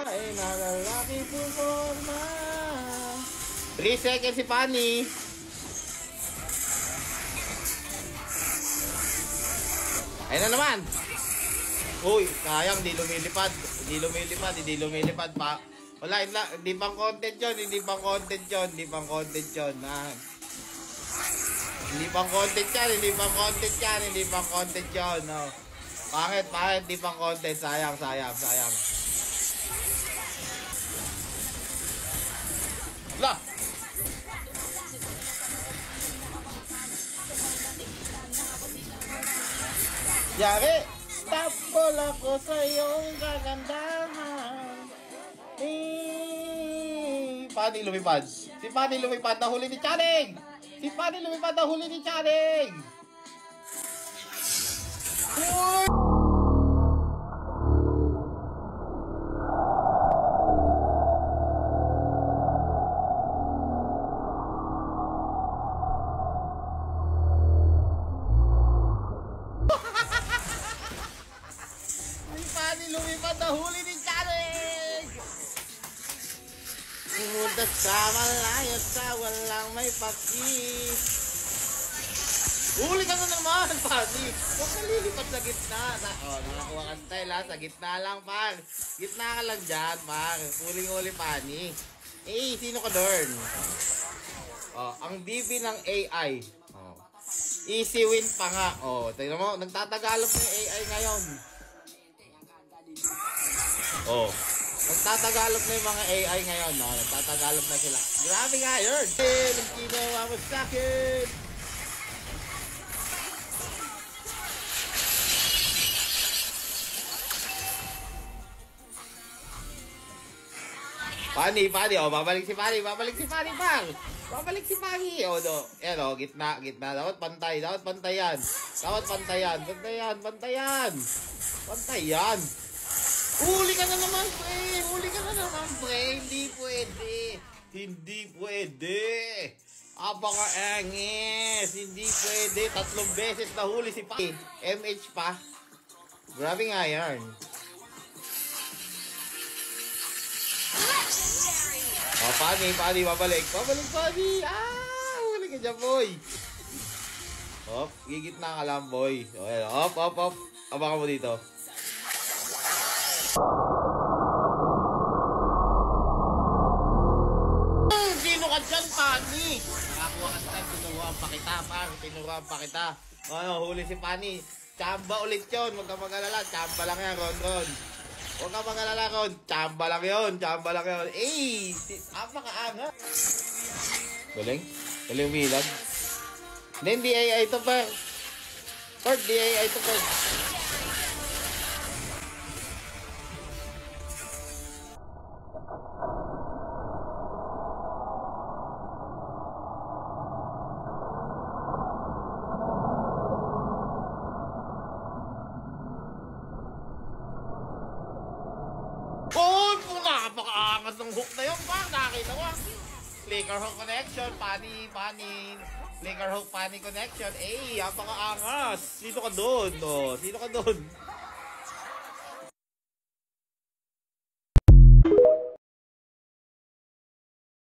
babae na lalaki puporma. 3 seconds si Fanny. Ayun na naman. Uy, sayang, hindi lumilipad. Hindi lumilipad pa. Wala, hindi pang content yun. Hindi pang content yun. Hindi pang content yun. No. Pangit, hindi pang content. Sayang. Lah! Yari! Tapol ako sa iyong kagandahan. Fanny lumipad. Si Fanny lumipad na huli ni Channing! Uy! Lumipad na huli ni Channing! Pumunta sa malayo sa walang may paki. Huli ka na naman, Fanny! Huwag ka lilipad sa gitna. Nakakuha ka style ha. Sa gitna lang, par. Gitna ka lang dyan, par. Huling-huli, Fanny. Sino ka doon? Ang DB ng AI. Easy win pa nga. Tignan mo, nagtatagalog na yung AI ngayon. Nagtatagalog na yung mga AI ngayon, no? Nagtatagalog na sila. Grabe nga yun! Ang ginawa mo sa akin! Fanny, babalik si Fanny, pang! Babalik si Fanny! Gitna. Dapat pantayan. Huli ka na naman, pre! Hindi pwede! Apaka-engis! Hindi pwede! 3 beses na huli si Fanny. MH pa. Grabe nga yan. Fanny, babalik, Fanny! Huli ka dyan, boy! Gigitna ka lang, boy. Abangan mo dito. Sino ka dyan, Fanny? Nakakuha ka sa time, tinuruan pa kita. Huli si Fanny. Chamba ulit yun, huwag ka mag-alala. Chamba lang yan, Ron. Huwag ka mag-alala, Ron. Chamba lang yun. Apaka-anga. Galing umilag. Hindi AI ito, par. Di AI ito, par. Napaka-angas ng hook na yun, par. Nakita ko. Flicker hook connection, Fanny. Flicker hook, Fanny connection. Napaka-angas. Sino ka doon?